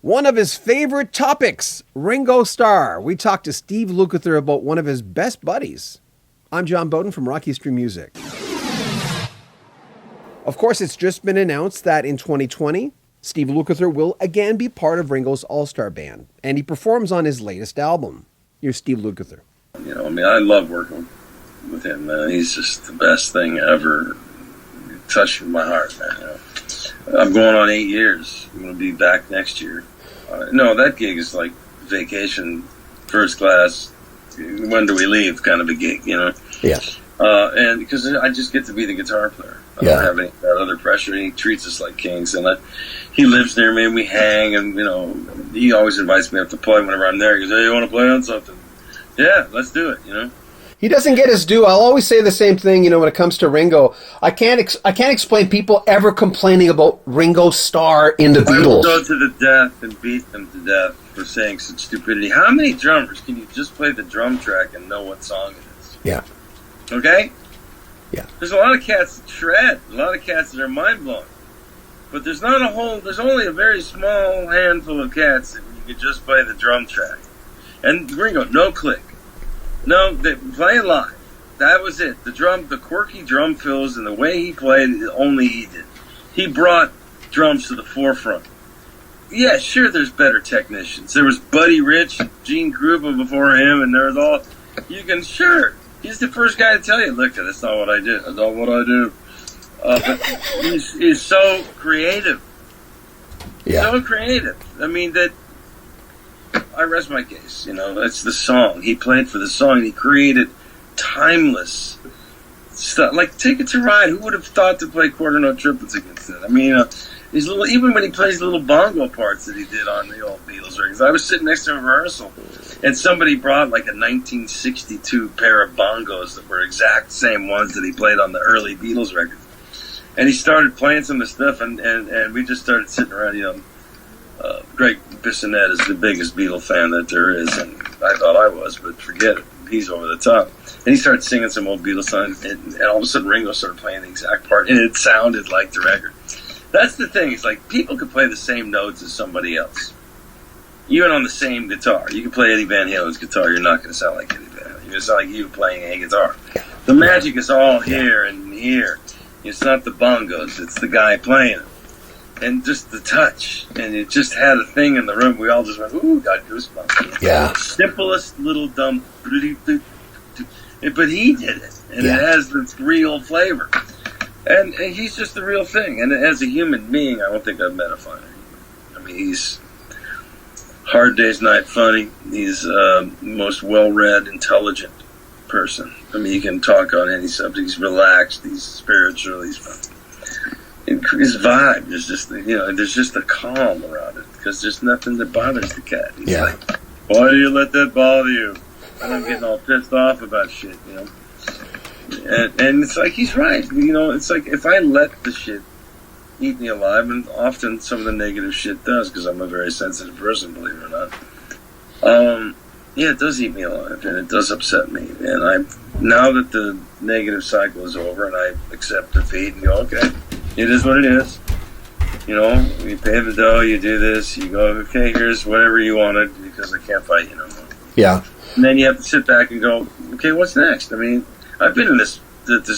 One of his favorite topics, Ringo Starr. We talked to Steve Lukather about one of his best buddies. I'm John Beaudin from Rock History Music. Of course, it's just been announced that in 2020, Steve Lukather will again be part of Ringo's All-Star band, and he performs on his latest album. Here's Steve Lukather. I love working with him, man. He's just the best thing ever. Touched my heart, man. I'm going on 8 years. I'm going to be back next year. No, that gig is like vacation, first class, when do we leave kind of a gig, Yeah. And because I just get to be the guitar player. I don't have any that other pressure. He treats us like kings, and he lives near me, and we hang, and he always invites me up to play whenever I'm there. He goes, "Hey, you want to play on something?" Yeah, let's do it. He doesn't get his due. I'll always say the same thing, when it comes to Ringo. I can't explain people ever complaining about Ringo Starr in the Beatles. I will go to the death and beat them to death for saying such stupidity. How many drummers can you just play the drum track and know what song it is? Yeah. Okay? Yeah. There's a lot of cats that shred. A lot of cats that are mind-blowing. But there's only a very small handful of cats that you can just play the drum track. And Ringo, no click. No, they play it live. That was it. The quirky drum fills and the way he played, only he did. He brought drums to the forefront. Yeah, sure, there's better technicians. There was Buddy Rich, Gene Krupa before him, and there was sure. He's the first guy to tell you, look, that's not what I do. That's not what I do. But he's so creative. Yeah. So creative. I rest my case. That's the song. He played for the song, and he created timeless stuff. Like Take It to Ride. Who would have thought to play quarter note triplets against that? These little, even when he plays the little bongo parts that he did on the old Beatles records. I was sitting next to him in rehearsal, and somebody brought like a 1962 pair of bongos that were exact same ones that he played on the early Beatles records. And he started playing some of the stuff, and we just started sitting around, Greg Bissonette is the biggest Beatle fan that there is, and I thought I was, but forget it. He's over the top. And he started singing some old Beatles songs, and all of a sudden Ringo started playing the exact part, and it sounded like the record. That's the thing. It's like people can play the same notes as somebody else, even on the same guitar. You can play Eddie Van Halen's guitar, you're not going to sound like Eddie Van Halen. You're going to sound like you playing a guitar. The magic is all here and here. It's not the bongos, it's the guy playing it. And just the touch, and it just had a thing in the room. We all just went, ooh, got goosebumps. Yeah. Simplest little dumb, but he did it, and it has this real flavor. And he's just the real thing. And as a human being, I don't think I've met a finer human. He's hard day's night funny. He's most well-read, intelligent person. He can talk on any subject. He's relaxed. He's spiritual. He's fun. His vibe is just, there's just a calm around it because there's nothing that bothers the cat. He's like, why do you let that bother you? And I'm getting all pissed off about shit, And it's like, he's right. It's like if I let the shit eat me alive, and often some of the negative shit does because I'm a very sensitive person, believe it or not. It does eat me alive, and it does upset me. And now that the negative cycle is over, and I accept defeat and go, okay, it is what it is. You pay the dough, you do this, you go, okay, here's whatever you wanted because I can't fight you no more. Yeah. And then you have to sit back and go, okay, what's next? I've been in this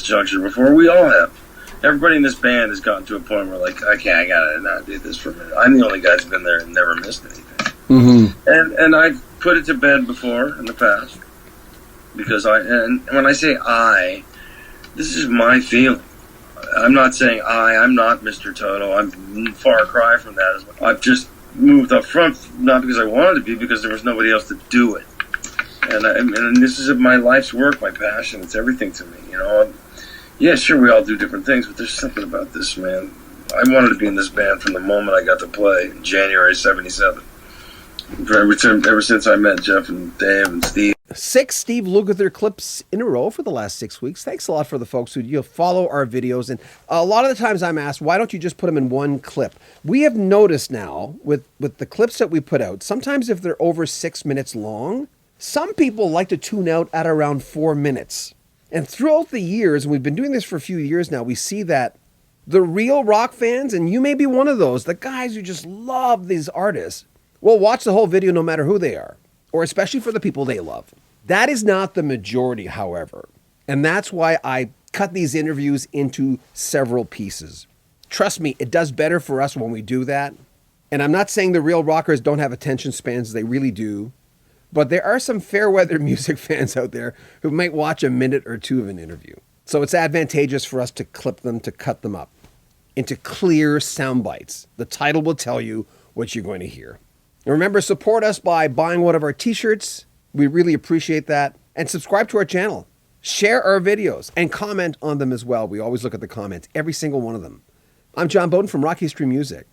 juncture before. We all have. Everybody in this band has gotten to a point where, like, okay, I gotta not do this for a minute. I'm the only guy that's been there and never missed anything. Mm-hmm. And I've put it to bed before in the past because and when I say this is my feeling. I'm not saying I'm not Mr. Toto. I'm far cry from that as well. I've just moved up front, not because I wanted to be, because there was nobody else to do it. And this is my life's work, my passion. It's everything to me, Yeah, sure, we all do different things, but there's something about this, man. I wanted to be in this band from the moment I got to play in January '77. Ever since I met Jeff and Dave and Steve. 6 Steve Lukather clips in a row for the last 6 weeks. Thanks a lot for the folks who follow our videos. And a lot of the times I'm asked, why don't you just put them in one clip? We have noticed now with the clips that we put out, sometimes if they're over 6 minutes long, some people like to tune out at around 4 minutes. And throughout the years, and we've been doing this for a few years now, we see that the real rock fans, and you may be one of those, the guys who just love these artists, will watch the whole video no matter who they are, or especially for the people they love. That is not the majority, however, and that's why I cut these interviews into several pieces. Trust me, it does better for us when we do that. And I'm not saying the real rockers don't have attention spans, they really do. But there are some fair weather music fans out there who might watch a minute or two of an interview. So it's advantageous for us to clip them, to cut them up into clear sound bites. The title will tell you what you're going to hear. And remember, support us by buying one of our t-shirts. We really appreciate that. And subscribe to our channel. Share our videos and comment on them as well. We always look at the comments, every single one of them. I'm John Beaudin from Rock History Music.